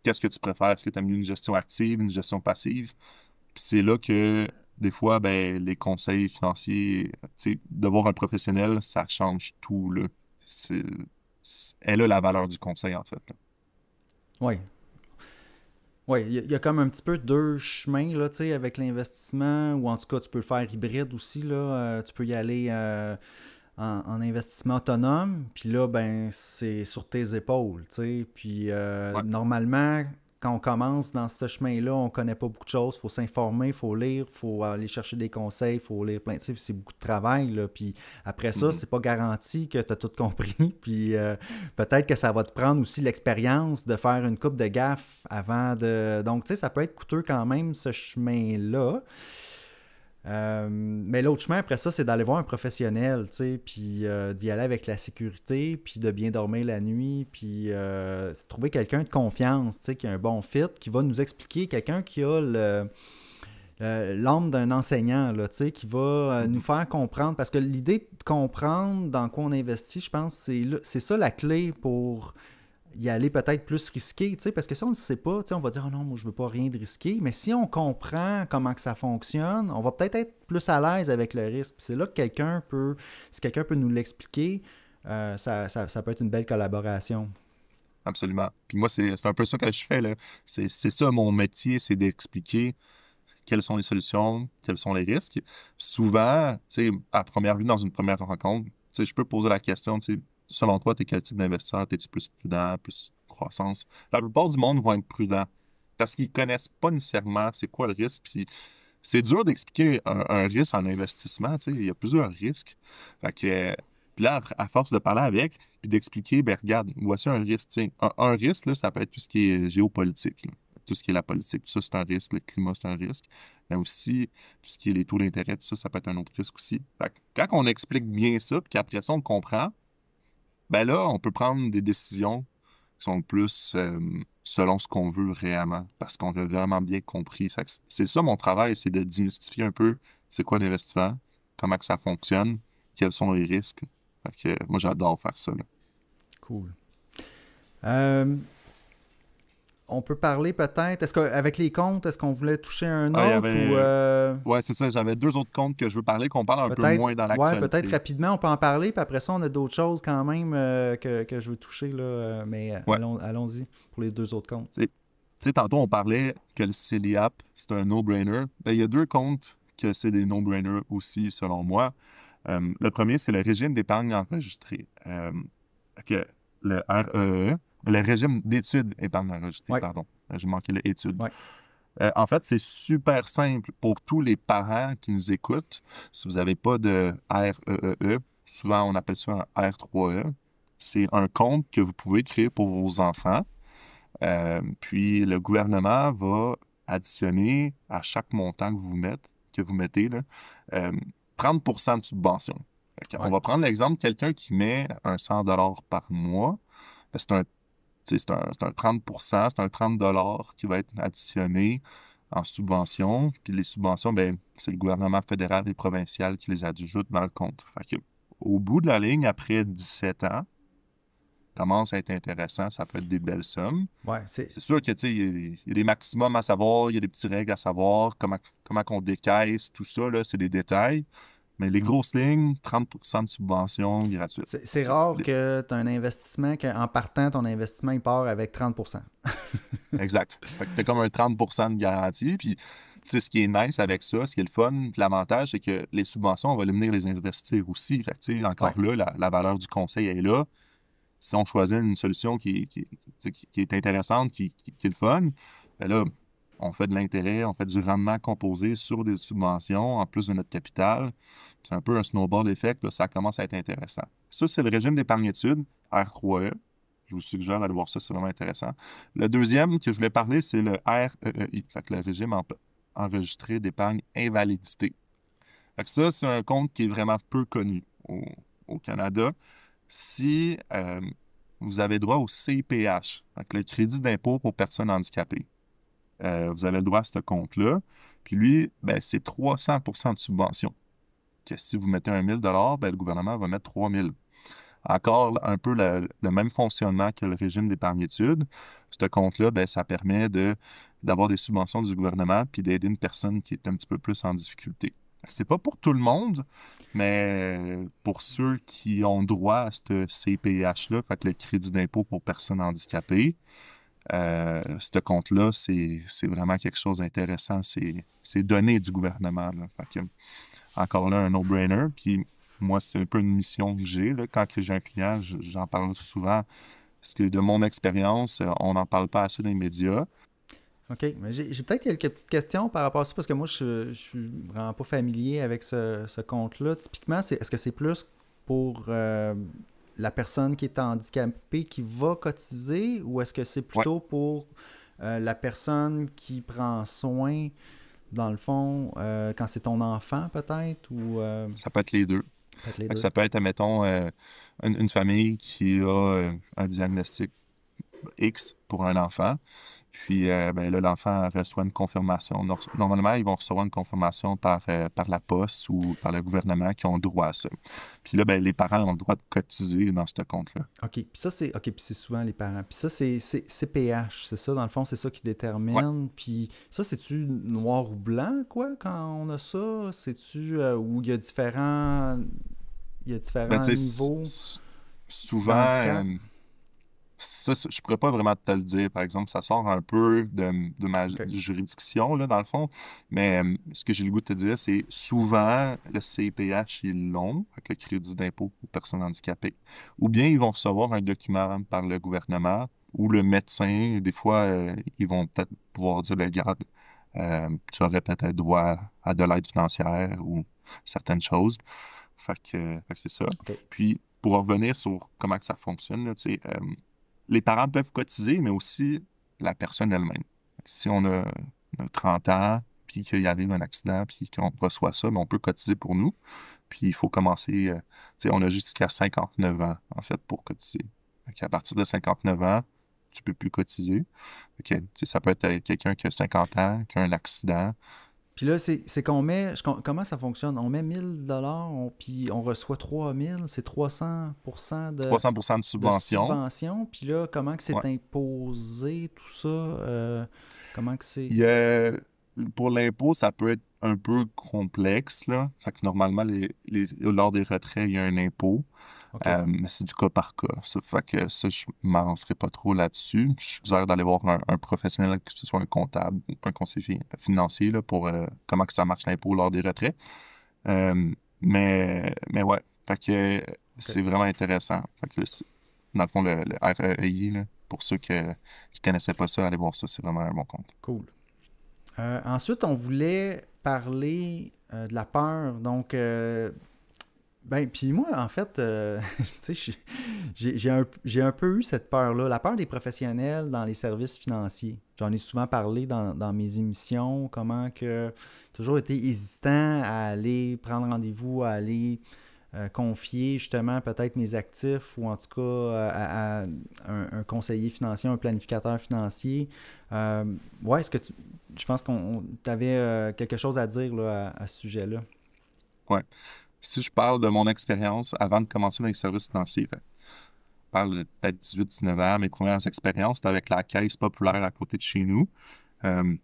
S2: qu'est-ce que tu préfères. Est-ce que tu aimes mieux une gestion active, une gestion passive? Puis c'est là que, des fois, ben, les conseils financiers, tu sais, de voir un professionnel, ça change tout, là. Elle a la valeur du conseil, en fait.
S1: Oui. Oui, il y a comme un petit peu deux chemins là, avec l'investissement, ou en tout cas, tu peux le faire hybride aussi. Là, tu peux y aller en investissement autonome, puis là, ben, c'est sur tes épaules. Puis
S2: Ouais.
S1: normalement, quand on commence dans ce chemin-là, on connaît pas beaucoup de choses. Il faut s'informer, il faut lire, il faut aller chercher des conseils, il faut lire plein de... C'est beaucoup de travail. Là. Puis après ça, c'est pas garanti que tu as tout compris. Puis peut-être que ça va te prendre aussi l'expérience de faire une coupe de gaffes avant de... Donc, tu sais, ça peut être coûteux quand même, ce chemin-là. Mais l'autre chemin après ça, c'est d'aller voir un professionnel, puis d'y aller avec la sécurité, puis de bien dormir la nuit, puis trouver quelqu'un de confiance, qui a un bon fit, qui va nous expliquer, quelqu'un qui a l'âme d'un enseignant, là, qui va nous faire comprendre, parce que l'idée de comprendre dans quoi on investit, je pense, c'est ça la clé pour y aller peut-être plus risqué, parce que si on ne sait pas, on va dire « oh non, moi je veux pas rien de risqué », mais si on comprend comment que ça fonctionne, on va peut-être être plus à l'aise avec le risque. Puis c'est là que si quelqu'un peut nous l'expliquer, ça peut être une belle collaboration.
S2: Absolument. Puis moi, c'est un peu ça que je fais, là. C'est ça mon métier, c'est d'expliquer quelles sont les solutions, quels sont les risques. Souvent, tu sais, à première vue, dans une première rencontre, tu sais, je peux poser la question, tu sais, selon toi, tu es quel type d'investisseur? Es-tu plus prudent, plus croissance? La plupart du monde vont être prudents parce qu'ils connaissent pas nécessairement c'est quoi le risque. Puis c'est dur d'expliquer un risque en investissement. Tu sais, il y a plusieurs risques. Fait que, puis là, à force de parler avec, puis d'expliquer, ben regarde, voici un risque. Tu sais, un risque, là, ça peut être tout ce qui est géopolitique, là. Tout ce qui est la politique, tout ça, c'est un risque. Le climat, c'est un risque. Mais aussi, tout ce qui est les taux d'intérêt, tout ça, ça peut être un autre risque aussi. Fait que quand on explique bien ça, puis qu'après ça, on comprend, ben là, on peut prendre des décisions qui sont plus selon ce qu'on veut réellement, parce qu'on a vraiment bien compris. Fait que c'est ça mon travail, c'est de démystifier un peu c'est quoi l'investissement, comment que ça fonctionne, quels sont les risques. Fait que moi, j'adore faire ça, là.
S1: Cool. On peut parler peut-être, est-ce qu'avec les comptes, est-ce qu'on voulait toucher un autre ou
S2: Ouais, c'est ça, j'avais 2 autres comptes que je veux parler, qu'on parle un peu moins dans l'actualité.
S1: Ouais, peut-être rapidement, on peut en parler, puis après ça, on a d'autres choses quand même que je veux toucher, là, mais
S2: Ouais.
S1: allons-y pour les 2 autres comptes.
S2: Tu sais, tantôt, on parlait que le CELIAP, c'est un no-brainer. Ben, il y a 2 comptes que c'est des no-brainers aussi, selon moi. Le premier, c'est le régime d'épargne enregistré. Que le REE, le régime d'études épargne enregistrée,
S1: Ouais.
S2: pardon. J'ai manqué le études.
S1: Ouais.
S2: En fait, c'est super simple pour tous les parents qui nous écoutent. Si vous n'avez pas de REE, souvent on appelle ça un R3E. C'est un compte que vous pouvez créer pour vos enfants. Puis le gouvernement va additionner à chaque montant que vous mettez là, 30% de subvention. On va prendre l'exemple de quelqu'un qui met un 100$ par mois. C'est un 30%, c'est un 30$ qui va être additionné en subvention. Puis les subventions, ben, c'est le gouvernement fédéral et provincial qui les ajoute dans le compte. Fait que, au bout de la ligne, après 17 ans, commence à être intéressant, ça peut être des belles sommes.
S1: Ouais,
S2: C'est sûr que, tu sais, il y a des maximums à savoir, il y a des petites règles à savoir, comment qu'on décaisse, tout ça, là, c'est des détails. Mais les grosses lignes, 30% de subvention gratuite.
S1: c'est rare que tu as un investissement, qu'en partant, ton investissement, il part avec 30%.
S2: Exact. Fait que t'as comme un 30% de garantie. Puis, tu sais, ce qui est nice avec ça, ce qui est le fun, puis l'avantage, c'est que les subventions, on va venir les investir aussi. Fait que, tu sais,
S1: Ouais.
S2: encore là, la valeur du conseil est là. Si on choisit une solution qui est intéressante, qui est le fun, ben là, on fait de l'intérêt, on fait du rendement composé sur des subventions en plus de notre capital. C'est un peu un snowball effect, là, ça commence à être intéressant. Ça, c'est le régime d'épargne-études, R3E. Je vous suggère d'aller voir ça, c'est vraiment intéressant. Le deuxième que je voulais parler, c'est le REEI, fait que le régime enregistré d'épargne invalidité. Fait que ça, c'est un compte qui est vraiment peu connu au Canada. Si vous avez droit au CPH, donc le crédit d'impôt pour personnes handicapées, vous avez le droit à ce compte-là. Puis lui, ben, c'est 300% de subvention. Que si vous mettez 1 000 ben, le gouvernement va mettre 3 000. Encore un peu le même fonctionnement que le régime d'épargne-études. Ce compte-là, ben, ça permet d'avoir des subventions du gouvernement puis d'aider une personne qui est un petit peu plus en difficulté. C'est pas pour tout le monde, mais pour ceux qui ont droit à ce CPH-là, fait que le crédit d'impôt pour personnes handicapées, ce compte-là, c'est vraiment quelque chose d'intéressant. C'est donné du gouvernement, là. Fait que, encore là, un no-brainer. Puis moi, c'est un peu une mission que j'ai, là. Quand que j'ai un client, j'en parle souvent. Parce que de mon expérience, on n'en parle pas assez dans les médias.
S1: OK. Mais j'ai peut-être quelques petites questions par rapport à ça, parce que moi, je suis vraiment pas familier avec ce compte-là. Typiquement, est-ce que c'est plus pour la personne qui est handicapée qui va cotiser, ou est-ce que c'est
S2: Ouais,
S1: plutôt pour la personne qui prend soin, dans le fond, quand c'est ton enfant, peut-être, ou
S2: ça peut être les deux.
S1: peut-être les
S2: Fait que
S1: deux?
S2: ça peut être, admettons, une famille qui a un diagnostic X pour un enfant. Puis ben là, l'enfant reçoit une confirmation. Normalement, ils vont recevoir une confirmation par la poste ou par le gouvernement qui ont droit à ça. Puis là, ben, les parents ont le droit de cotiser dans ce compte-là.
S1: OK. Puis ça, c'est. OK, puis c'est souvent les parents. Puis ça, c'est CPH. C'est ça, dans le fond, c'est ça qui
S2: Ouais.
S1: détermine. Puis ça, c'est-tu noir ou blanc, quoi, quand on a ça? C'est-tu où il y a
S2: Ben,
S1: différents
S2: tu sais,
S1: niveaux
S2: souvent,
S1: d'handicap?
S2: ça, je pourrais pas vraiment te le dire. Par exemple, ça sort un peu de ma
S1: OK.
S2: juridiction, là, dans le fond. Mais ce que j'ai le goût de te dire, c'est souvent, le CPH est long, avec le crédit d'impôt pour personnes handicapées. Ou bien ils vont recevoir un document par le gouvernement ou le médecin. Des fois, ils vont peut-être pouvoir dire, ben, regarde, tu aurais peut-être droit à de l'aide financière ou certaines choses. Fait que c'est ça.
S1: OK.
S2: Puis, pour revenir sur comment que ça fonctionne, là, tu sais, les parents peuvent cotiser, mais aussi la personne elle-même. Si on a 30 ans, puis qu'il arrive un accident, puis qu'on reçoit ça, mais on peut cotiser pour nous. Puis il faut commencer, tu sais, on a jusqu'à 59 ans, en fait, pour cotiser. À partir de 59 ans, tu peux plus cotiser. Tu sais, ça peut être quelqu'un qui a 50 ans, qui a un accident.
S1: Puis là, c'est qu'on met. Comment ça fonctionne? On met 1000 $, puis on reçoit 3000. C'est 300%
S2: 300% de
S1: de
S2: subvention.
S1: subvention. Puis là, comment que c'est
S2: Ouais.
S1: imposé, tout ça? Comment que c'est.
S2: Il y a- pour l'impôt, ça peut être un peu complexe, là. Fait que normalement, lors des retraits, il y a un impôt.
S1: OK.
S2: Mais c'est du cas par cas. Ça fait que ça, je m'avancerai pas trop là-dessus. Je suggère d'aller voir un professionnel, que ce soit un comptable ou un conseiller financier, là, pour comment que ça marche l'impôt lors des retraits. Mais ouais, fait que
S1: OK.
S2: c'est vraiment intéressant. Fait que dans le fond, le REI, là, pour ceux qui connaissaient pas ça, allez voir ça, c'est vraiment un bon compte.
S1: Cool. Ensuite, on voulait parler de la peur. Donc, ben, puis moi, en fait, tu sais, j'ai un peu eu cette peur-là. La peur des professionnels dans les services financiers. J'en ai souvent parlé dans mes émissions, comment que j'ai toujours été hésitant à aller prendre rendez-vous, à aller confier justement peut-être mes actifs, ou en tout cas à un conseiller financier, un planificateur financier. Euh, ouais, je pense qu'on t'avais quelque chose à dire là, à ce sujet-là.
S2: Ouais. Si je parle de mon expérience avant de commencer dans les services financiers, fait, parle de peut-être 18-19 ans, mes premières expériences, c'était avec la caisse populaire à côté de chez nous. Euh,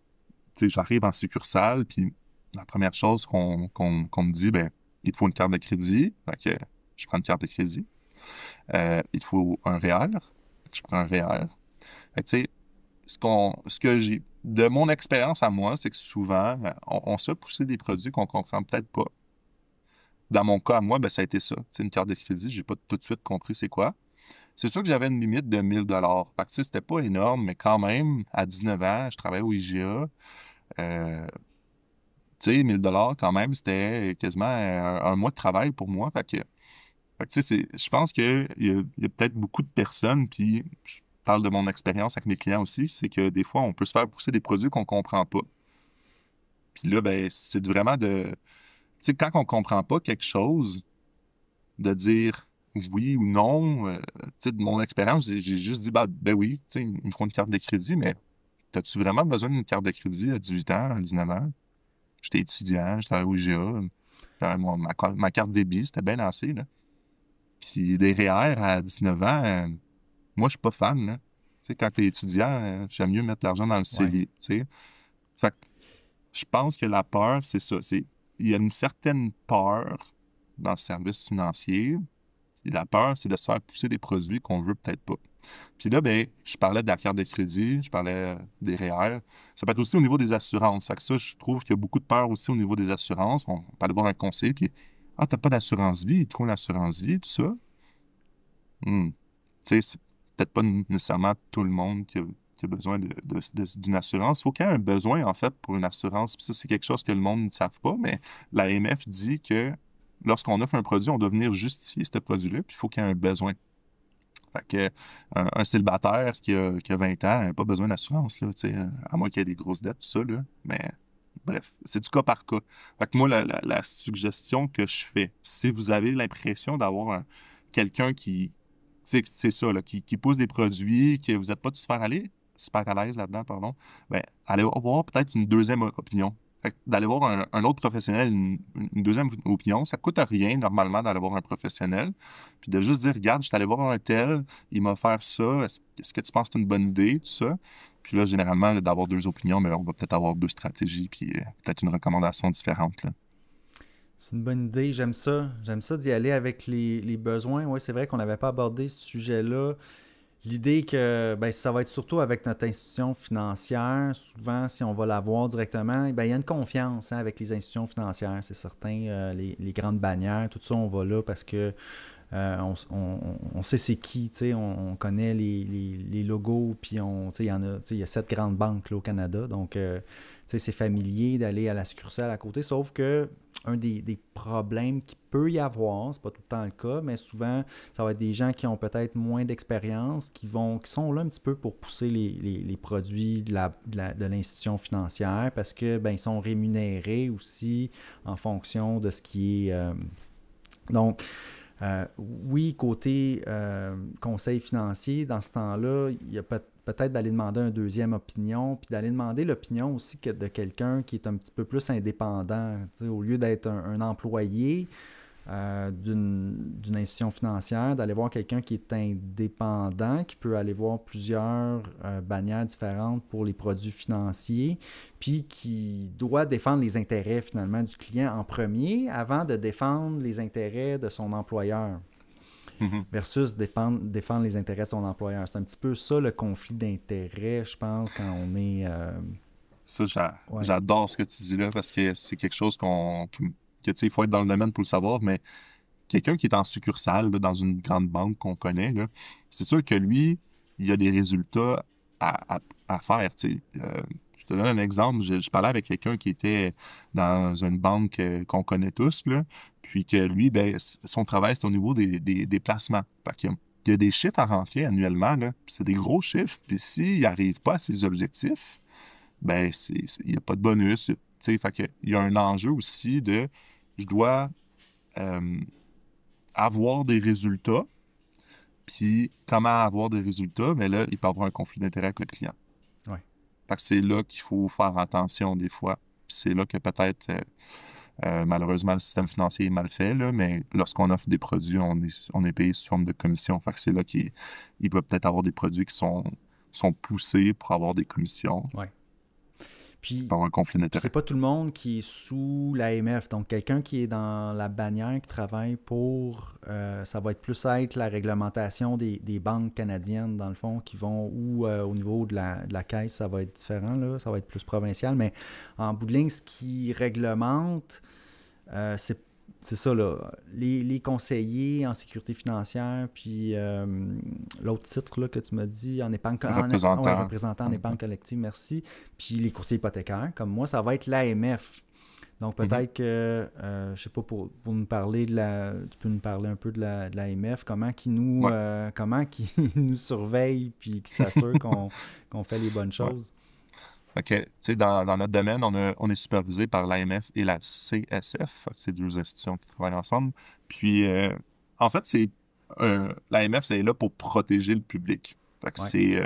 S2: Tu sais, j'arrive en succursale, puis la première chose qu'on me dit, ben, il te faut une carte de crédit. Fait que je prends une carte de crédit. Il te faut un REER. Je prends un REER. Fait que, tu sais, ce que j'ai, de mon expérience à moi, c'est que souvent, on se fait pousser des produits qu'on comprend peut-être pas. Dans mon cas, à moi, ben, ça a été ça. Tu sais, une carte de crédit, j'ai pas tout de suite compris c'est quoi. C'est sûr que j'avais une limite de 1000 $. Fait que, tu sais, c'était pas énorme, mais quand même, à 19 ans, je travaillais au IGA. Euh, Tu sais, 1000 $ quand même, c'était quasiment un mois de travail pour moi. Fait que, tu sais, je pense il y a peut-être beaucoup de personnes, puis je parle de mon expérience avec mes clients aussi, c'est que des fois, on peut se faire pousser des produits qu'on comprend pas. Puis là, ben, c'est vraiment tu sais, quand on comprend pas quelque chose, de dire oui ou non, tu sais, de mon expérience, j'ai juste dit, ben oui, tu sais, il me faut une carte de crédit, mais as-tu vraiment besoin d'une carte de crédit à 18 ans, à 19 ans? J'étais étudiant, j'étais au IGA. Ma carte débit, c'était bien assez, là. Puis les REER à 19 ans, moi, je suis pas fan, là. Tu sais, quand t'es étudiant, j'aime mieux mettre l'argent dans le
S1: Ouais.
S2: CELI, tu sais. Fait que je pense que la peur, c'est ça. Il y a une certaine peur dans le service financier. Et la peur, c'est de se faire pousser des produits qu'on veut peut-être pas. Puis là, ben, je parlais de la carte de crédit, je parlais des REER. Ça peut être aussi au niveau des assurances. Fait que ça, je trouve qu'il y a beaucoup de peur aussi au niveau des assurances. On peut aller voir un conseiller, puis ah, t'as pas d'assurance vie, il te faut l'assurance vie, tout ça. Tu sais, c'est peut-être pas nécessairement tout le monde qui a besoin d'une assurance. Il faut qu'il y ait un besoin, en fait, pour une assurance. Puis ça, c'est quelque chose que le monde ne savent pas, mais l'AMF dit que lorsqu'on offre un produit, on doit venir justifier ce produit-là, puis il faut qu'il y ait un besoin. Fait que un célibataire qui a 20 ans n'a pas besoin d'assurance, là, tu sais, à moins qu'il y ait des grosses dettes, tout ça, là. Mais bref, c'est du cas par cas. Fait que moi, la suggestion que je fais, si vous avez l'impression d'avoir quelqu'un qui, tu sais, c'est ça, là, qui pousse des produits, que vous n'êtes pas super à l'aise là-dedans, pardon, ben, allez voir peut-être une deuxième opinion. Fait que d'aller voir un autre professionnel, une deuxième opinion, ça coûte rien normalement d'aller voir un professionnel. Puis de juste dire, regarde, je suis allé voir un tel, il m'a offert ça, est-ce que tu penses que c'est une bonne idée, tout ça? Puis là, généralement, là, d'avoir deux opinions, mais on va peut-être avoir deux stratégies, puis peut-être une recommandation différente, là.
S1: C'est une bonne idée, j'aime ça. J'aime ça d'y aller avec les besoins. Oui, c'est vrai qu'on n'avait pas abordé ce sujet-là. L'idée que ben, ça va être surtout avec notre institution financière, souvent si on va la voir directement, ben, il y a une confiance hein, avec les institutions financières, c'est certain. Les grandes bannières, tout ça, on va là parce que on sait c'est qui, on connaît les logos, puis il y a 7 grandes banques là, au Canada, donc c'est familier d'aller à la succursale à côté, sauf que un des problèmes qu'il peut y avoir, c'est pas tout le temps le cas, mais souvent, ça va être des gens qui ont peut-être moins d'expérience, qui sont là un petit peu pour pousser les produits de l'institution financière parce que ben, ils sont rémunérés aussi en fonction de ce qui est. Donc, oui, côté conseil financier, dans ce temps-là, il y a peut-être d'aller demander une deuxième opinion, puis d'aller demander l'opinion aussi de quelqu'un qui est un petit peu plus indépendant. Au lieu d'être un employé d'une institution financière, d'aller voir quelqu'un qui est indépendant, qui peut aller voir plusieurs bannières différentes pour les produits financiers, puis qui doit défendre les intérêts finalement du client en premier avant de défendre les intérêts de son employeur
S2: Mhm.
S1: versus défendre les intérêts de son employeur. C'est un petit peu ça le conflit d'intérêts, je pense, quand on est...
S2: Ça,
S1: ouais.
S2: j'adore ce que tu dis là parce que c'est quelque chose que, tu sais, il faut être dans le domaine pour le savoir, mais quelqu'un qui est en succursale là, dans une grande banque qu'on connaît, là, c'est sûr que lui, il a des résultats à faire. Tu sais. Je te donne un exemple. Je parlais avec quelqu'un qui était dans une banque qu'on connaît tous, là, puis que lui, ben, son travail, c'est au niveau des placements. Fait qu'il y a des chiffres à rentrer annuellement, là, puis c'est des gros chiffres, puis s'il n'arrive pas à ses objectifs, ben, il n'y a pas de bonus. Tu sais, fait que, il y a un enjeu aussi de je dois euh, avoir des résultats. Puis, comment avoir des résultats? Mais là, il peut y avoir un conflit d'intérêt avec le client.
S1: Ouais.
S2: Fait que c'est là qu'il faut faire attention des fois. Puis c'est là que peut-être Malheureusement, le système financier est mal fait, là, mais lorsqu'on offre des produits, on est payé sous forme de commission. Fait que c'est là qu'il va peut-être avoir des produits qui sont poussés pour avoir des commissions,
S1: Ouais. Puis,
S2: pour avoir un conflit
S1: puis c'est
S2: d'intérêt.
S1: pas tout le monde qui est sous l'AMF. Donc, quelqu'un qui est dans la bannière, qui travaille pour, ça va être plus être la réglementation des banques canadiennes, dans le fond, qui vont, ou au niveau de la caisse, ça va être différent, là, ça va être plus provincial. Mais en bout de ligne, ce qui réglemente, c'est ça, là. Les conseillers en sécurité financière, puis l'autre titre là, que tu m'as dit, en épargne, ouais,
S2: Représentant.
S1: représentant en épargne collective, merci. Puis les courtiers hypothécaires, comme moi, ça va être l'AMF. Donc
S2: Mhm.
S1: peut-être que, je sais pas, pour nous parler tu peux nous parler un peu de l'AMF,
S2: Ouais.
S1: comment qui nous surveille, puis qui s'assure qu'on fait les bonnes
S2: Ouais.
S1: choses.
S2: Fait que, tu sais, dans notre domaine, on est supervisé par l'AMF et la CSF. Fait que c'est deux institutions qui travaillent ensemble. Puis, en fait, l'AMF, c'est là pour protéger le public. Fait que
S1: Ouais,
S2: c'est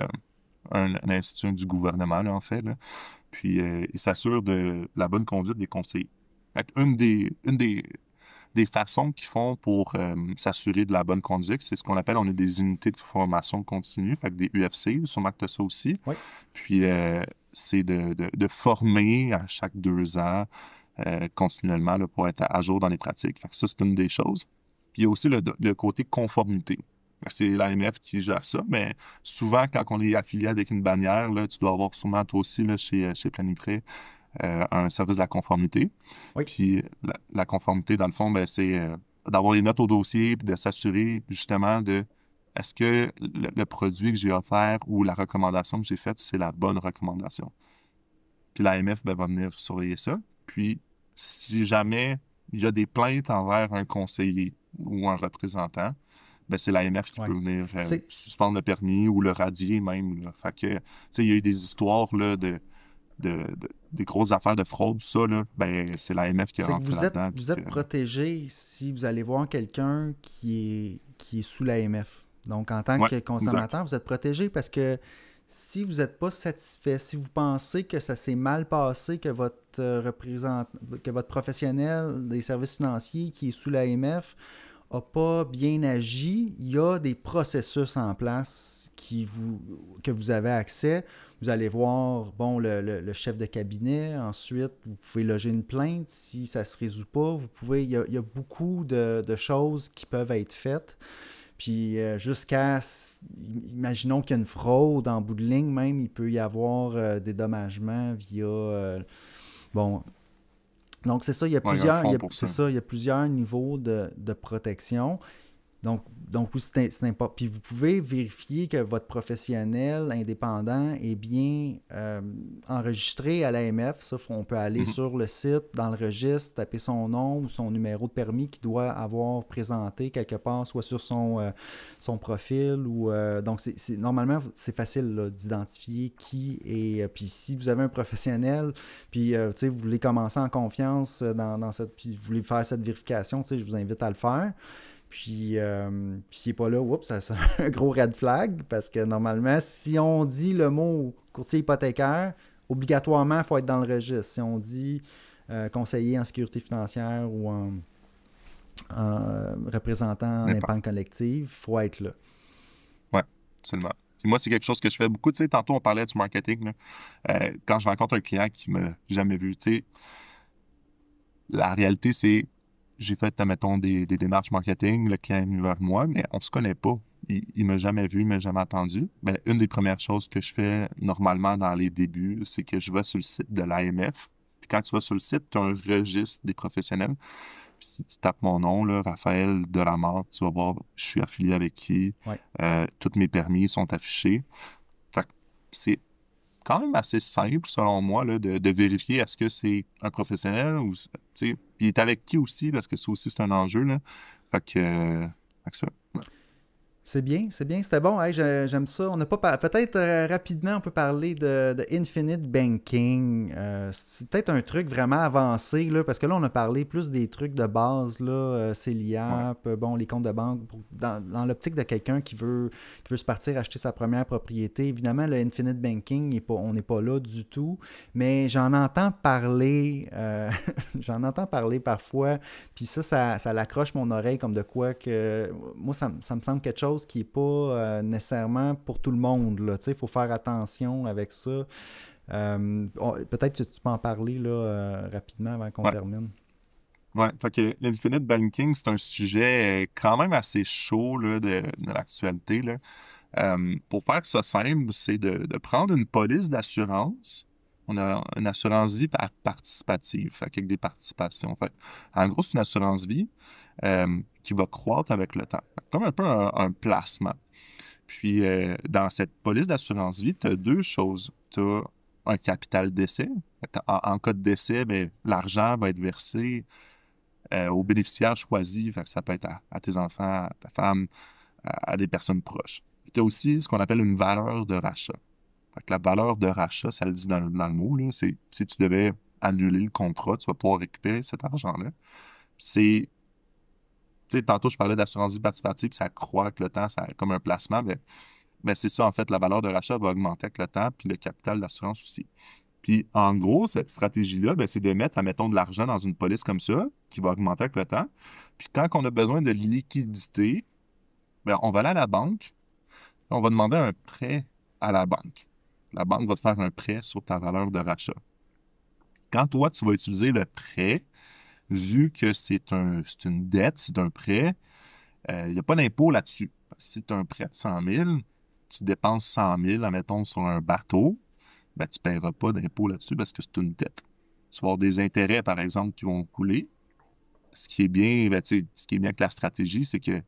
S2: un institut du gouvernement, là, en fait, là. Puis, il s'assure de la bonne conduite des conseillers. Fait que des façons qu'ils font pour s'assurer de la bonne conduite, c'est ce qu'on appelle, on a des unités de formation continue, fait que des UFC, sûrement que tu as ça aussi.
S1: ouais,
S2: Puis, c'est de former à chaque 2 ans continuellement là, pour être à jour dans les pratiques. Fait que ça, c'est une des choses. Puis, il y a aussi le côté conformité. Fait que c'est l'AMF qui gère ça, mais souvent, quand on est affilié avec une bannière, là, tu dois avoir sûrement toi aussi là, chez Planiprêt un service de la conformité.
S1: oui.
S2: Puis la conformité, dans le fond, ben, c'est d'avoir les notes au dossier puis de s'assurer justement de est-ce que le produit que j'ai offert ou la recommandation que j'ai faite, c'est la bonne recommandation. Puis l'AMF ben, va venir surveiller ça. Puis si jamais il y a des plaintes envers un conseiller ou un représentant, ben, c'est l'AMF qui
S1: Ouais.
S2: peut venir
S1: C'est
S2: suspendre le permis ou le radier même, là. Fait que, tu sais, il y a eu des histoires là, des grosses affaires de fraude, ça, là, ben, c'est l'AMF qui est
S1: C'est que
S2: rentré là-dedans. Puis
S1: vous êtes protégé si vous allez voir quelqu'un qui est sous l'AMF. Donc, en tant
S2: Ouais,
S1: que
S2: exact.
S1: consommateur, vous êtes protégé parce que si vous n'êtes pas satisfait, si vous pensez que ça s'est mal passé, que que votre professionnel des services financiers qui est sous l'AMF n'a pas bien agi, il y a des processus en place que vous avez accès. Vous allez voir bon, le chef de cabinet. Ensuite, vous pouvez loger une plainte. Si ça ne se résout pas, il y a beaucoup de choses qui peuvent être faites. Puis imaginons qu'il y a une fraude en bout de ligne, même, il peut y avoir des dommagements via, bon, donc c'est ça,
S2: Ouais, il y a un fonds pour ça.
S1: il y a plusieurs niveaux de protection. Donc oui, c'est important. Puis vous pouvez vérifier que votre professionnel indépendant est bien enregistré à l'AMF. Ça, on peut aller
S2: Mhm.
S1: sur le site, dans le registre, taper son nom ou son numéro de permis qu'il doit avoir présenté quelque part, soit sur son profil ou donc normalement c'est facile là, d'identifier qui est. Puis si vous avez un professionnel, puis tu sais, vous voulez commencer en confiance dans cette, puis vous voulez faire cette vérification, tu sais, je vous invite à le faire. Puis s'il n'est pas là, oups, ça c'est un gros red flag parce que normalement, si on dit le mot courtier hypothécaire, obligatoirement, il faut être dans le registre. Si on dit conseiller en sécurité financière ou en représentant en
S2: Dépend.
S1: épargne collective, il faut être là.
S2: Ouais, absolument. Puis moi, c'est quelque chose que je fais beaucoup. Tu sais, tantôt, on parlait du marketing, là. Quand je rencontre un client qui m'a jamais vu, tu sais, la réalité, c'est j'ai fait, admettons, des démarches marketing, le client est venu vers moi, mais on se connaît pas. Il m'a jamais vu, il m'a jamais entendu. Mais une des premières choses que je fais normalement dans les débuts, c'est que je vais sur le site de l'AMF. Puis quand tu vas sur le site, tu as un registre des professionnels. Puis si tu tapes mon nom, là, Raphaël Delamare, tu vas voir, je suis affilié avec qui,
S1: Ouais.
S2: tous mes permis sont affichés. Fait que c'est quand même assez simple, selon moi, là, de vérifier est-ce que c'est un professionnel ou, tu sais, puis il est avec qui aussi, parce que ça aussi, c'est un enjeu, là. Fait que ça. Ouais.
S1: C'est bien, c'était bon. Hey, j'aime ça. On n'a pas peut-être rapidement, on peut parler de Infinite Banking. C'est peut-être un truc vraiment avancé, là, parce que là, on a parlé plus des trucs de base, là,
S2: Ouais.
S1: CELIAP, bon, les comptes de banque, dans l'optique de quelqu'un qui veut se partir acheter sa première propriété. Évidemment, le Infinite Banking, on n'est pas là du tout, mais j'en entends parler, j'en entends parler parfois, puis ça l'accroche mon oreille comme de quoi que. Moi, ça me semble quelque chose qui n'est pas nécessairement pour tout le monde. Là. Il faut faire attention avec ça. Peut-être que tu peux en parler là, rapidement avant qu'on
S2: Ouais.
S1: termine.
S2: Ouais. Fait que l'infinite banking, c'est un sujet quand même assez chaud là, de l'actualité, là. Pour faire ça simple, c'est de prendre une police d'assurance. On a une assurance vie participative, fait avec des participations. Fait, en gros, c'est une assurance vie qui va croître avec le temps. Comme un peu un placement. Puis, dans cette police d'assurance vie, tu as deux choses. Tu as un capital décès. En cas de décès, ben, l'argent va être versé aux bénéficiaires choisis. Fait que ça peut être à tes enfants, à ta femme, à des personnes proches. Tu as aussi ce qu'on appelle une valeur de rachat. Fait que la valeur de rachat, ça le dit dans le mot, là, c'est si tu devais annuler le contrat, tu vas pouvoir récupérer cet argent-là. C'est, tu sais, tantôt je parlais d'assurance vie participative, puis ça croît avec le temps, ça comme un placement, mais c'est ça, en fait, la valeur de rachat va augmenter avec le temps, puis le capital d'assurance aussi. Puis, en gros, cette stratégie-là, ben, c'est de mettre, admettons, de l'argent dans une police comme ça, qui va augmenter avec le temps. Puis, quand on a besoin de liquidité, ben, on va aller à la banque, on va demander un prêt à la banque. La banque va te faire un prêt sur ta valeur de rachat. Quand toi, tu vas utiliser le prêt, vu que c'est une dette, c'est un prêt, il n'y a pas d'impôt là-dessus. Si tu as un prêt de 100 000, tu dépenses 100 000, admettons, sur un bateau, ben, tu ne paieras pas d'impôt là-dessus parce que c'est une dette. Tu vas avoir des intérêts, par exemple, qui vont couler. Ce qui est bien, ben, tu sais, ce qui est bien avec la stratégie, c'est que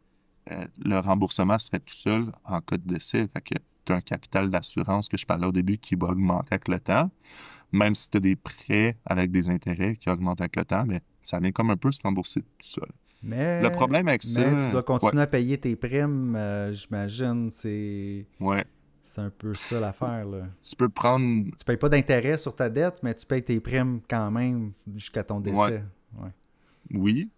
S2: le remboursement se fait tout seul en cas de décès. Fait que tu as un capital d'assurance que je parlais au début qui va augmenter avec le temps. Même si tu as des prêts avec des intérêts qui augmentent avec le temps, ben, ça vient comme un peu se rembourser tout seul. Le
S1: Mais,
S2: problème avec ça,
S1: mais tu dois
S2: ouais,
S1: continuer à payer tes primes, j'imagine.
S2: ouais,
S1: C'est un peu ça l'affaire, là.
S2: tu peux prendre,
S1: Tu payes pas d'intérêt sur ta dette, mais tu payes tes primes quand même jusqu'à ton
S2: ouais,
S1: décès. Ouais.
S2: oui,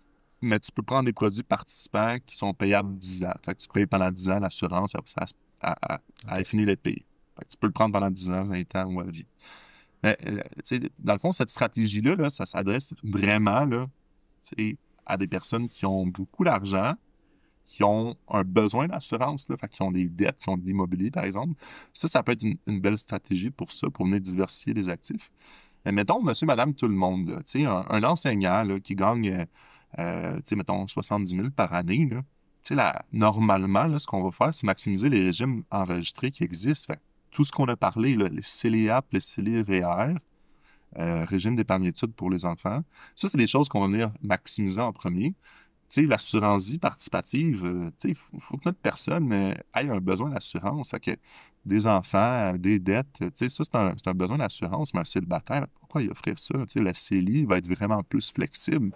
S2: mais tu peux prendre des produits participants qui sont payables 10 ans. Fait que tu payes pendant 10 ans l'assurance, puis après ça a
S1: OK.
S2: fini d'être payé. Fait que tu peux le prendre pendant 10 ans, 20 ans ou à vie. Mais, tu sais, dans le fond, cette stratégie-là, là, ça s'adresse vraiment là, tu sais, à des personnes qui ont beaucoup d'argent, qui ont un besoin d'assurance, là, fait qui ont des dettes, qui ont de l'immobilier, par exemple. Ça peut être une belle stratégie pour ça, pour venir diversifier les actifs. Mais mettons, monsieur, madame, tout le monde, là, tu sais, un enseignant là, qui gagne, tu sais, mettons, 70 000 par année, là, tu sais, là, normalement, là, ce qu'on va faire, c'est maximiser les régimes enregistrés qui existent. Fait que tout ce qu'on a parlé, là, les CELIAP, les CELI-REER, régime d'épargne-études pour les enfants, ça, c'est des choses qu'on va venir maximiser en premier. Tu sais, l'assurance vie participative, tu sais, faut que notre personne ait un besoin d'assurance. Fait que des enfants, des dettes, tu sais, ça, c'est un besoin d'assurance, mais un célibataire, pourquoi y offrir ça? Tu sais, la CELI va être vraiment plus flexible.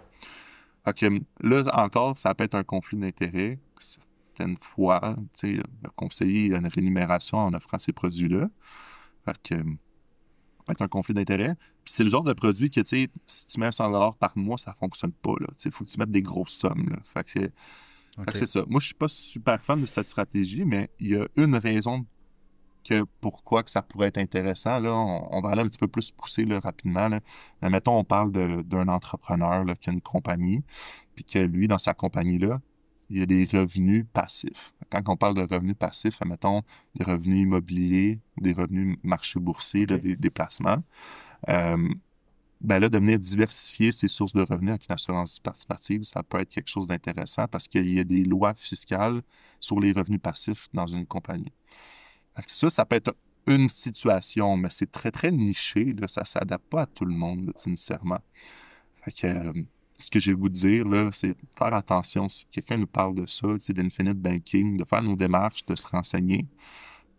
S2: Fait que là, encore, ça peut être un conflit d'intérêts. Certaines fois, tu sais, le conseiller a une rémunération en offrant ces produits-là. Fait que peut être un conflit d'intérêts. Puis c'est le genre de produit que, tu sais, si tu mets 100 $ par mois, ça fonctionne pas, là. Tu sais, il faut que tu mettes des grosses sommes, là. Fait que c'est
S1: OK.
S2: ça. Moi, je suis pas super fan de cette stratégie, mais il y a une raison que pourquoi que ça pourrait être intéressant. Là, on va aller un petit peu plus pousser là, rapidement. Là. Mais mettons, on parle d'un entrepreneur là, qui a une compagnie, puis que lui, dans sa compagnie-là, il y a des revenus passifs. Quand on parle de revenus passifs, mettons des revenus immobiliers, des revenus marché boursier, là,
S1: OK.
S2: des placements. Euh, ben là, de venir diversifier ses sources de revenus avec une assurance participative, ça peut être quelque chose d'intéressant parce qu'il y a des lois fiscales sur les revenus passifs dans une compagnie. Fait que ça peut être une situation, mais c'est très, très niché, là, ça ne s'adapte pas à tout le monde, là, nécessairement. Fait que, ce que j'ai le goût de dire, là, c'est de faire attention si quelqu'un nous parle de ça, d'infinite banking, de faire nos démarches, de se renseigner,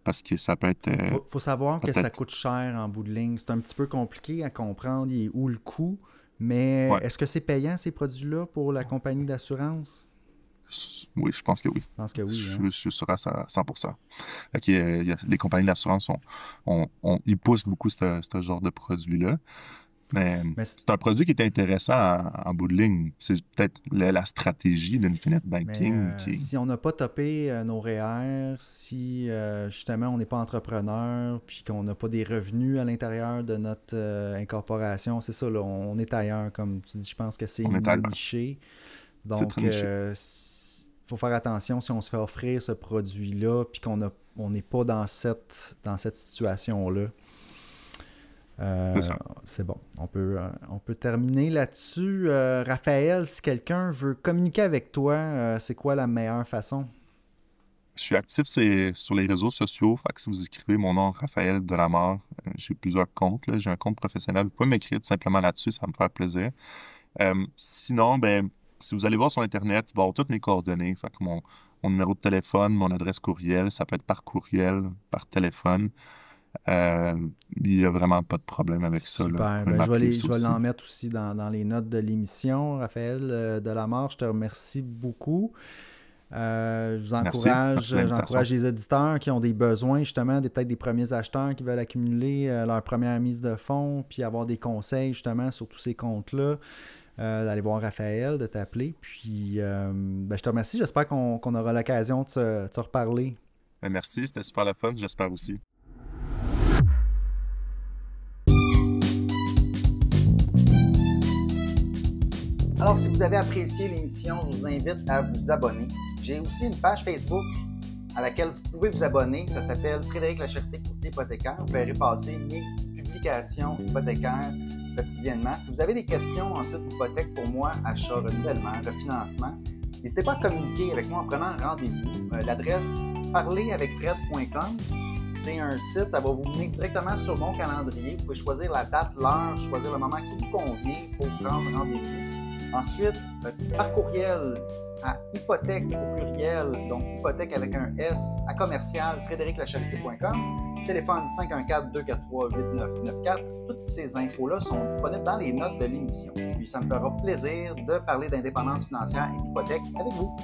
S2: parce que ça peut être
S1: Faut savoir que ça
S2: peut-être.
S1: coûte cher en bout de ligne. C'est un petit peu compliqué à comprendre il est où le coût, mais
S2: Ouais.
S1: est-ce que c'est payant ces produits-là pour la compagnie d'assurance?
S2: Oui, je pense que oui.
S1: Je pense que oui.
S2: Je suis sûr à 100%. Fait que, les compagnies d'assurance, ils poussent beaucoup ce genre de produit-là. Mais
S1: Mais
S2: c'est un produit qui est intéressant en bout de ligne. C'est peut-être la stratégie d'Infinite Banking qui...
S1: si on n'a pas topé nos REER, si justement on n'est pas entrepreneur, puis qu'on n'a pas des revenus à l'intérieur de notre incorporation, c'est ça, là, on est ailleurs, comme tu dis, je pense que c'est niché. Donc, il faut faire attention si on se fait offrir ce produit-là, puis qu'on n'est pas dans cette situation-là. C'est bon. On peut terminer là-dessus. Raphaël, si quelqu'un veut communiquer avec toi, c'est quoi la meilleure façon?
S2: Je suis actif sur les réseaux sociaux. Fait que si vous écrivez mon nom, Raphaël Delamare, j'ai plusieurs comptes. Là. J'ai un compte professionnel. Vous pouvez m'écrire tout simplement là-dessus, ça va me faire plaisir. Sinon, si vous allez voir sur Internet, il va y avoir toutes mes coordonnées. Fait que mon numéro de téléphone, mon adresse courriel, ça peut être par courriel, par téléphone. Il n'y a vraiment pas de problème avec ça.
S1: Super.
S2: Là.
S1: Je vais l'en mettre aussi dans les notes de l'émission. Raphaël Delamare, je te remercie beaucoup. Je vous encourage, j'encourage les auditeurs qui ont des besoins, justement, peut-être des premiers acheteurs qui veulent accumuler leur première mise de fonds, puis avoir des conseils, justement, sur tous ces comptes-là. D'aller voir Raphaël, de t'appeler. Puis, je te remercie. J'espère qu'on aura l'occasion de se reparler.
S2: Merci, c'était super le fun. J'espère aussi.
S1: Alors, si vous avez apprécié l'émission, je vous invite à vous abonner. J'ai aussi une page Facebook à laquelle vous pouvez vous abonner. Ça s'appelle Frédéric Lacherté, courtier hypothécaire. Vous verrez passer mes publications hypothécaires quotidiennement. Si vous avez des questions ensuite d'hypothèque pour moi, achat, renouvellement, refinancement, n'hésitez pas à communiquer avec moi en prenant rendez-vous. L'adresse parleravecfred.com. C'est un site, ça va vous mener directement sur mon calendrier. Vous pouvez choisir la date, l'heure, choisir le moment qui vous convient pour prendre rendez-vous. Ensuite, par courriel à hypothèque au pluriel, donc hypothèque avec un S, à commercial frédériclacharité.com, téléphone 514-243-8994. Toutes ces infos-là sont disponibles dans les notes de l'émission. Puis ça me fera plaisir de parler d'indépendance financière et d'hypothèque avec vous.